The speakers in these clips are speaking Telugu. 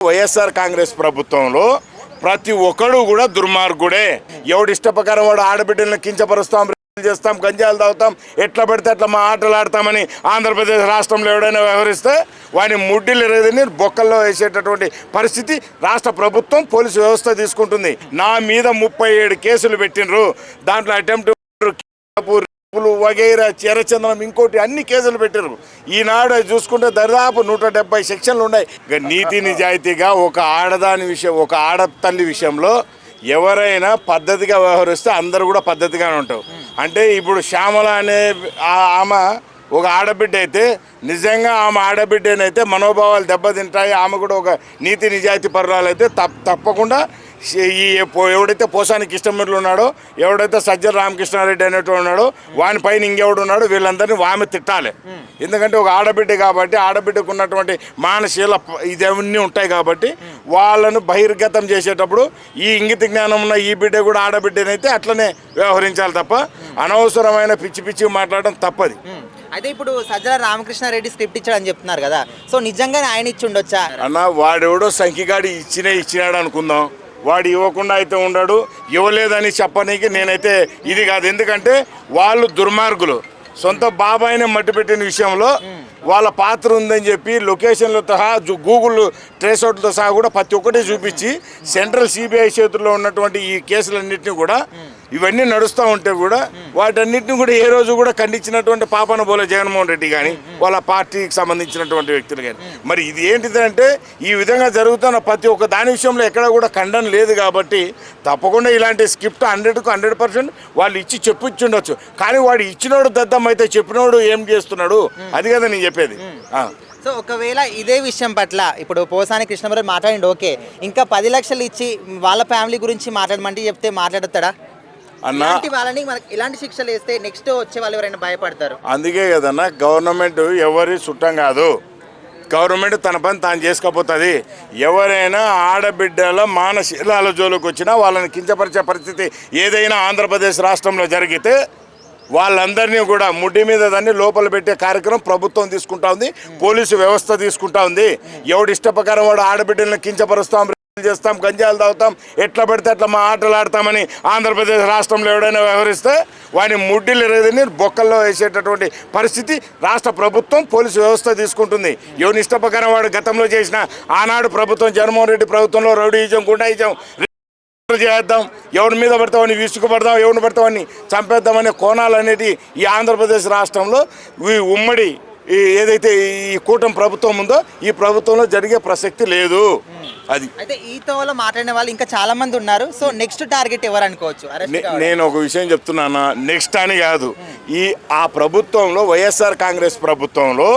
వైఎస్ఆర్ కాంగ్రెస్ ప్రభుత్వంలో ప్రతి ఒక్కడు కూడా దుర్మార్గుడే. ఎవడు ఇష్టప్రకారం వాడు ఆడబిడ్డలను కించపరుస్తాం, చేస్తాం, గంజాలు తాగుతాం, ఎట్లా పడితే అట్లా మా ఆటలు ఆడతామని ఆంధ్రప్రదేశ్ రాష్ట్రంలో ఎవడైనా వ్యవహరిస్తే వాడిని ముడ్డిలు ఎరేదని బొక్కల్లో వేసేటటువంటి పరిస్థితి రాష్ట్ర ప్రభుత్వం పోలీసు వ్యవస్థ తీసుకుంటుంది. నా మీద 37 కేసులు పెట్టినరు. దాంట్లో అటెంప్ట్, వగైరా, చెరచందనం, ఇంకోటి అన్ని కేసులు పెట్టారు. ఈనాడు చూసుకుంటే దాదాపు 170 సెక్షన్లు ఉన్నాయి. నీతి నిజాయితీగా ఒక ఆడదాని విషయం, ఒక ఆడతల్లి విషయంలో ఎవరైనా పద్ధతిగా వ్యవహరిస్తే అందరూ కూడా పద్ధతిగానే ఉంటారు. అంటే ఇప్పుడు శ్యామల అనే ఆమె ఒక ఆడబిడ్డ అయితే నిజంగా ఆమె ఆడబిడ్డనైతే మనోభావాలు దెబ్బతింటాయి. ఆమె కూడా ఒక నీతి నిజాయితీ పరురాలు అయితే తప్పకుండా ఈ ఎవడైతే పోసానికి కృష్ణమూర్తి ఉన్నాడో, ఎవడైతే సజ్జల రామకృష్ణారెడ్డి అనేటువంటి ఉన్నాడో, వాని పైన ఇంకెవడు ఉన్నాడో వీళ్ళందరినీ ఆమె తిట్టాలి. ఎందుకంటే ఒక ఆడబిడ్డ కాబట్టి ఆడబిడ్డకు ఉన్నటువంటి మానశీల ఇదన్నీ ఉంటాయి కాబట్టి వాళ్ళను బహిర్గతం చేసేటప్పుడు ఈ ఇంగిత జ్ఞానం ఉన్న ఈ బిడ్డ కూడా ఆడబిడ్డనైతే అట్లనే వ్యవహరించాలి తప్ప అనవసరమైన పిచ్చి పిచ్చి మాట్లాడడం తప్పది. అయితే ఇప్పుడు సజ్జల రామకృష్ణారెడ్డి స్క్రిప్ట్ ఇచ్చాడని చెప్తున్నారు కదా, సో నిజంగానే ఆయన ఇచ్చి ఉండొచ్చా అన్న? వాడెవడో సంఖ్యగాడి ఇచ్చినాడు అనుకుందాం. వాడు ఇవ్వకుండా అయితే ఉండడు. ఇవ్వలేదని చెప్పనీకి నేనైతే ఇది కాదు. ఎందుకంటే వాళ్ళు దుర్మార్గులు. సొంత బాబాయిని మట్టిపెట్టిన విషయంలో వాళ్ళ పాత్ర ఉందని చెప్పి లొకేషన్లతో సహా గూగుల్ ట్రేస్అవుట్లతో సహా కూడా ప్రతి ఒక్కటి చూపించి సెంట్రల్ సిబిఐ చేతుల్లో ఉన్నటువంటి ఈ కేసులన్నింటినీ కూడా ఇవన్నీ నడుస్తూ ఉంటే కూడా వాటన్నిటిని కూడా ఏ రోజు కూడా ఖండించినటువంటి పాపన బోలే జగన్మోహన్ రెడ్డి కానీ వాళ్ళ పార్టీకి సంబంధించినటువంటి వ్యక్తులు కానీ. మరి ఇది ఏంటిదంటే ఈ విధంగా జరుగుతున్న ప్రతి ఒక్క దాని విషయంలో ఎక్కడ కూడా ఖండన లేదు కాబట్టి తప్పకుండా ఇలాంటి స్క్రిప్ట్ 100కు 100% వాళ్ళు ఇచ్చి చెప్పించుండొచ్చు. కానీ వాడు ఇచ్చినోడు దద్దం అయితే చెప్పినోడు ఏం చేస్తున్నాడు, అది కదా నేను చెప్పేది. సో ఒకవేళ ఇదే విషయం పట్ల ఇప్పుడు పోసాని కృష్ణమూర్తి మాట్లాడండి, ఓకే, ఇంకా 10 లక్షలు ఇచ్చి వాళ్ళ ఫ్యామిలీ గురించి మాట్లాడమంటే చెప్తే మాట్లాడతాడా అన్న? వాళ్ళని మనకి ఇలాంటి శిక్షలు వేస్తే నెక్స్ట్ వచ్చే వాళ్ళు ఎవరైనా భయపడతారు. అందుకే కదన్నా గవర్నమెంట్ ఎవరి చుట్టం కాదు. గవర్నమెంట్ తన పని తాను చేసుకోపోతుంది. ఎవరైనా ఆడబిడ్డల మానశీలాల జోలికి వచ్చినా వాళ్ళని కించపరిచే పరిస్థితి ఏదైనా ఆంధ్రప్రదేశ్ రాష్ట్రంలో జరిగితే వాళ్ళందరినీ కూడా ముడ్డి మీద దాన్ని లోపల పెట్టే కార్యక్రమం ప్రభుత్వం తీసుకుంటా ఉంది, పోలీసు వ్యవస్థ తీసుకుంటా ఉంది. ఎవడు ఇష్టప్రకారం వాడు ఆడబిడ్డలను కించపరుస్తాం, చేస్తాం, గంజాలు తాగుతాం, ఎట్లా పడితే అట్లా మా ఆటలు ఆడతామని ఆంధ్రప్రదేశ్ రాష్ట్రంలో ఎవడైనా వ్యవహరిస్తే వాడిని ముడ్డిలు ఎరేదని బొక్కల్లో వేసేటటువంటి పరిస్థితి రాష్ట్ర ప్రభుత్వం పోలీసు వ్యవస్థ తీసుకుంటుంది. ఎవరిని ఇష్టప్రకారం వాడు గతంలో చేసిన ఆనాడు ప్రభుత్వం జగన్మోహన్ రెడ్డి ప్రభుత్వంలో రౌడీయిజం, గుండాయిజం చేద్దాం, ఎవరి మీద పడతామని విసుగుపడదాం, ఎవరిని పడతామని చంపేద్దామనే కోణాలు అనేది ఈ ఆంధ్రప్రదేశ్ రాష్ట్రంలో ఈ ఉమ్మడి ఏదైతే ఈ కూటమి ప్రభుత్వం ఉందో ఈ ప్రభుత్వంలో జరిగే ప్రసక్తి లేదు. అది అయితే ఈ తోలో మాట్లాడిన వాళ్ళు ఇంకా చాలా మంది ఉన్నారు. సో నెక్స్ట్ టార్గెట్ ఎవరు అనుకోవచ్చు? నేను ఒక విషయం చెప్తున్నాను, నెక్స్ట్ అని కాదు, ఆ ప్రభుత్వంలో వైఎస్ఆర్ కాంగ్రెస్ ప్రభుత్వంలో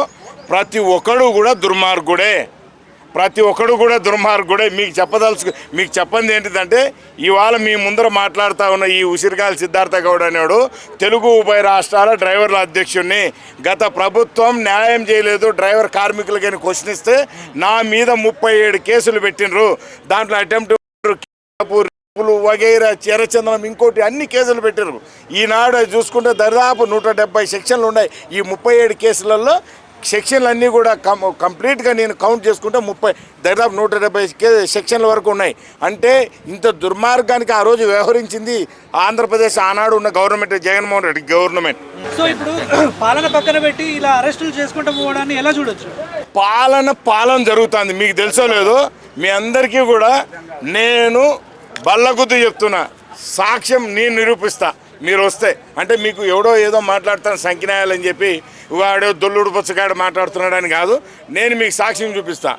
ప్రతి ఒక్కడు కూడా దుర్మార్గుడే. ప్రతి ఒక్కడు కూడా దుర్మార్గుడే. మీకు చెప్పండి ఏంటిదంటే ఇవాళ మీ ముందర మాట్లాడుతూ ఉన్న ఈ ఉసిరిగాలి సిద్ధార్థ గౌడ్ అనేవాడు తెలుగు ఉభయ రాష్ట్రాల డ్రైవర్ల అధ్యక్షుడిని. గత ప్రభుత్వం న్యాయం చేయలేదు డ్రైవర్ కార్మికులకని క్వశ్చన్ ఇస్తే నా మీద 37 కేసులు పెట్టినరు. దాంట్లో అటెంప్ట్, వగైరా, చెరచందనం, ఇంకోటి అన్ని కేసులు పెట్టారు. ఈనాడు చూసుకుంటే దాదాపు 170 సెక్షన్లు ఉన్నాయి. ఈ 37 కేసులలో సెక్షన్లు అన్నీ కూడా కంప్లీట్గా నేను కౌంట్ చేసుకుంటే దాదాపు 170 సెక్షన్ల వరకు ఉన్నాయి. అంటే ఇంత దుర్మార్గానికి ఆ రోజు వ్యవహరించింది ఆంధ్రప్రదేశ్ ఆనాడు ఉన్న government, Jaganmohan Reddy government. So ఇప్పుడు పాలన పక్కన పెట్టి ఇలా అరెస్టులు చేసుకుంటూ పోవడాన్ని ఎలా చూడొచ్చు? పాలన జరుగుతుంది. మీకు తెలుసో లేదో మీ అందరికీ కూడా నేను బల్లగుద్దు చెప్తున్నా, సాక్ష్యం నేను నిరూపిస్తా. మీరు వస్తే అంటే మీకు ఎవడో ఏదో మాట్లాడతాను సంఖ్యాలని చెప్పి వాడో దొల్లుడు పుచ్చకాడు మాట్లాడుతున్నాడని కాదు, నేను మీకు సాక్ష్యం చూపిస్తా.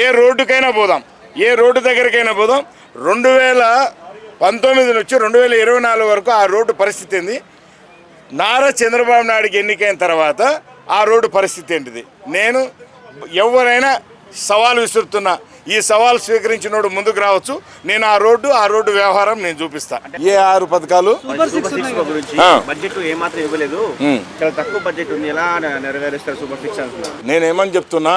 ఏ రోడ్డుకైనా పోదాం, ఏ రోడ్డు దగ్గరికైనా పోదాం. 2019 నుంచి 2024 వరకు ఆ రోడ్డు పరిస్థితి ఏంది, నారా చంద్రబాబు నాయుడుకి ఎన్నికైన తర్వాత ఆ రోడ్డు పరిస్థితి ఏంటిది, నేను ఎవరైనా సవాలు విసురుతున్నా. ఈ సవాల్ స్వీకరించినోడు ముందుకు రావచ్చు. నేను ఆ రోడ్డు వ్యవహారం నేను చూపిస్తా. ఏ 6 పథకాలు బడ్జెట్ ఏమాత్రం ఇవ్వలేదు, చాలా తక్కువ బడ్జెట్ ఉంది, ఎలా నెరవేరుస్తారు సూపర్ 6 అంటున్నారు. నేనేమని చెప్తున్నా,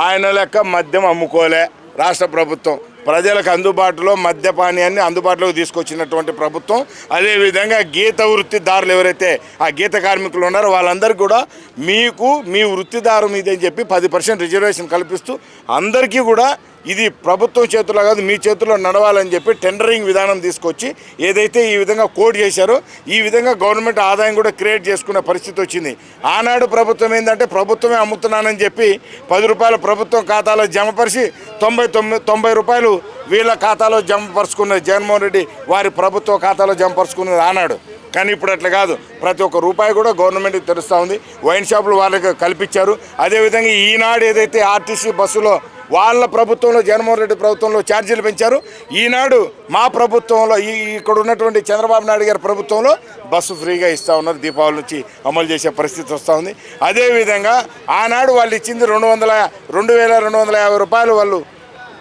ఆయన లెక్క మద్యం అమ్ముకోలే రాష్ట్ర ప్రభుత్వం. ప్రజలకు అందుబాటులో మద్యపానీయాన్ని అందుబాటులోకి తీసుకొచ్చినటువంటి ప్రభుత్వం. అదేవిధంగా గీత వృత్తిదారులు ఎవరైతే ఆ గీత కార్మికులు ఉన్నారో వాళ్ళందరికీ కూడా మీకు మీ వృత్తిదారు మీద అని చెప్పి 10% రిజర్వేషన్ కల్పిస్తూ అందరికీ కూడా ఇది ప్రభుత్వం చేతుల్లో కాదు మీ చేతుల్లో నడవాలని చెప్పి టెండరింగ్ విధానం తీసుకొచ్చి ఏదైతే ఈ విధంగా కోడ్ చేశారో ఈ విధంగా గవర్నమెంట్ ఆదాయం కూడా క్రియేట్ చేసుకునే పరిస్థితి వచ్చింది. ఆనాడు ప్రభుత్వం ఏంటంటే ప్రభుత్వమే అమ్ముతున్నానని చెప్పి 10 రూపాయలు ప్రభుత్వం ఖాతాలో జమపరిచి 90 రూపాయలు వీళ్ళ ఖాతాలో జమపరుచుకున్నది జగన్మోహన్ రెడ్డి వారి ప్రభుత్వ ఖాతాలో జమపరుచుకున్నది ఆనాడు. కానీ ఇప్పుడు అట్లా కాదు, ప్రతి ఒక్క రూపాయి కూడా గవర్నమెంట్కి తెలుస్తూ ఉంది. వైన్ షాపులు వాళ్ళకి కల్పించారు. అదేవిధంగా ఈనాడు ఏదైతే ఆర్టీసీ బస్సులో వాళ్ళ ప్రభుత్వంలో జగన్మోహన్ రెడ్డి ప్రభుత్వంలో ఛార్జీలు పెంచారు, ఈనాడు మా ప్రభుత్వంలో ఇక్కడ ఉన్నటువంటి చంద్రబాబు నాయుడు గారి ప్రభుత్వంలో బస్సు ఫ్రీగా ఇస్తూ ఉన్నారు. దీపావళి నుంచి అమలు చేసే పరిస్థితి వస్తూ ఉంది. అదేవిధంగా ఆనాడు వాళ్ళు ఇచ్చింది 2250 రూపాయలు వాళ్ళు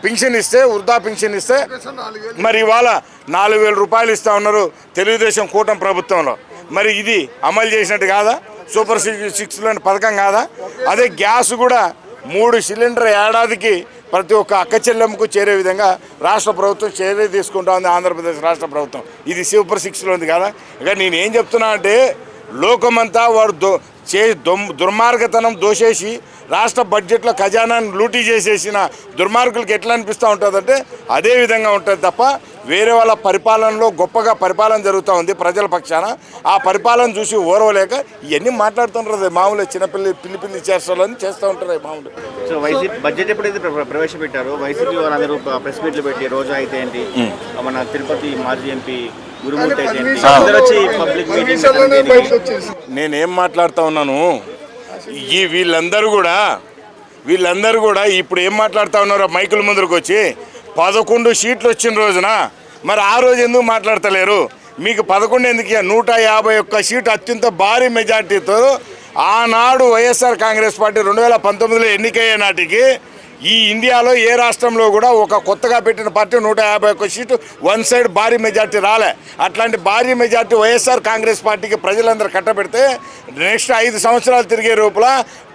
పింఛన్ ఇస్తే, వృద్ధా పింఛన్ ఇస్తే మరి ఇవాళ 4000 రూపాయలు ఇస్తూ ఉన్నారు తెలుగుదేశం కూటమి ప్రభుత్వంలో. మరి ఇది అమలు చేసినట్టు కాదా? సూపర్ 6 పథకం కాదా? అదే గ్యాస్ కూడా 3 సిలిండర్ ఏడాదికి ప్రతి ఒక్క అక్క చెల్లెమ్మకు చేరే విధంగా రాష్ట్ర ప్రభుత్వం చర్య తీసుకుంటా ఉంది. ఆంధ్రప్రదేశ్ రాష్ట్ర ప్రభుత్వం ఇది సూపర్ 6లో ఉంది కదా. ఇక నేనేం చెప్తున్నా అంటే లోకమంతా వాడు దుర్మార్గతనం దోషేసి రాష్ట్ర బడ్జెట్లో ఖజానాన్ని లూటీ చేసేసిన దుర్మార్గులకు ఎట్లా అనిపిస్తూ ఉంటుందంటే అదే విధంగా ఉంటుంది తప్ప వేరే వాళ్ళ పరిపాలనలో గొప్పగా పరిపాలన జరుగుతూ ఉంది ప్రజల పక్షాన. ఆ పరిపాలన చూసి ఓర్వలేక ఇవన్నీ మాట్లాడుతుంటారు. మామూలు పిల్లి చేస్తారని చేస్తూ ఉంటారు మామూలు. సో వైసీపీ బడ్జెట్ ఎప్పుడైతే ప్రవేశపెట్టారో వైసీపీ వాళ్ళందరూ ప్రెస్ మీట్లు పెట్టి రోజా అయితే ఏంటి, మన తిరుపతి మాజీ ఎంపీ గురుమూర్తి అయితే ఏంటి, అందరూ వచ్చి పబ్లిక్ మీటింగ్. నేనేం మాట్లాడుతూ ఉన్నాను, వీళ్ళందరూ కూడా ఇప్పుడు ఏం మాట్లాడుతూ ఉన్నారో మైకుల ముందరకు వచ్చి 11 సీట్లు వచ్చిన రోజున మరి ఆ రోజు ఎందుకు మాట్లాడతలేరు? మీకు 11 ఎందుకు? 151 సీటు అత్యంత భారీ మెజార్టీతో ఆనాడు వైఎస్ఆర్ కాంగ్రెస్ పార్టీ 2019లో ఎన్నికయ్యే నాటికి ఈ ఇండియాలో ఏ రాష్ట్రంలో కూడా ఒక కొత్తగా పెట్టిన పార్టీ 151 సీటు వన్ సైడ్ భారీ మెజార్టీ రాలే. అట్లాంటి భారీ మెజార్టీ వైఎస్ఆర్ కాంగ్రెస్ పార్టీకి ప్రజలందరూ కట్టబెడితే నెక్స్ట్ 5 సంవత్సరాలు తిరిగే రూపల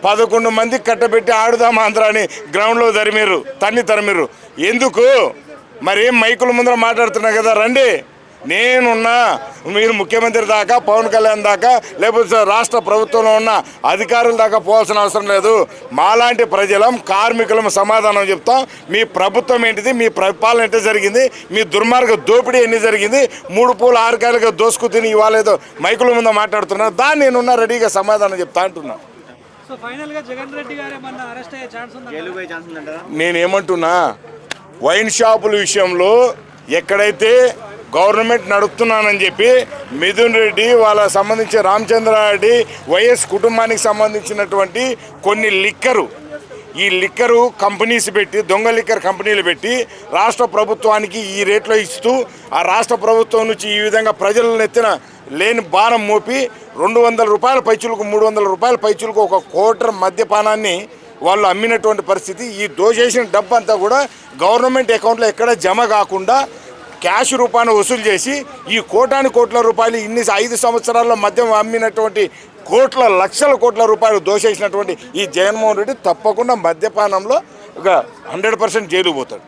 11 మందికి కట్టబెట్టి ఆడుదాం ఆంధ్ర అని గ్రౌండ్లో తరిమిర్రు. ఎందుకు మరి ఏం మైకుల ముందర మాట్లాడుతున్నా కదా, రండి నేనున్నా, మీరు ముఖ్యమంత్రి దాకా, పవన్ కళ్యాణ్ దాకా, లేకపోతే రాష్ట్ర ప్రభుత్వంలో ఉన్న అధికారుల దాకా పోవాల్సిన అవసరం లేదు. మాలాంటి ప్రజలం కార్మికులం సమాధానం చెప్తాం. మీ ప్రభుత్వం ఏంటిది, మీ పరిపాలన ఎంత జరిగింది, మీ దుర్మార్గ దోపిడీ ఎన్ని జరిగింది, 3 పూలు 6 కాయలుగా దోసుకు తిని ఇవాళ ఏదో మైకుల ముందు మాట్లాడుతున్నారు, దాన్ని నేనున్నా రెడీగా సమాధానం చెప్తా అంటున్నా. నేనేమంటున్నా, వైన్ షాపుల విషయంలో ఎక్కడైతే గవర్నమెంట్ నడుపుతున్నానని చెప్పి మిథున్ రెడ్డి వాళ్ళకి సంబంధించిన రామచంద్రారెడ్డి వైఎస్ కుటుంబానికి సంబంధించినటువంటి కొన్ని ఈ లిక్కరు కంపెనీస్ పెట్టి, దొంగ లిక్కర్ కంపెనీలు పెట్టి రాష్ట్ర ప్రభుత్వానికి ఈ రేట్లో ఇస్తూ ఆ రాష్ట్ర ప్రభుత్వం నుంచి ఈ విధంగా ప్రజలను ఎత్తిన లేని భారం మోపి 200 రూపాయల పైచులకు 300 రూపాయల పైచులకు 1 క్వార్టర్ మద్యపానాన్ని వాళ్ళు అమ్మినటువంటి పరిస్థితి. ఈ దోచేసిన డబ్బు అంతా కూడా గవర్నమెంట్ అకౌంట్లో ఎక్కడ జమ కాకుండా క్యాష్ రూపాన్ని వసూలు చేసి ఈ కోట్ల రూపాయలు 5 సంవత్సరాల్లో మద్యం అమ్మినటువంటి లక్షల కోట్ల రూపాయలు దోషేసినటువంటి ఈ జగన్మోహన్ రెడ్డి తప్పకుండా మద్యపానంలో ఒక 100% జైలు పోతాడు.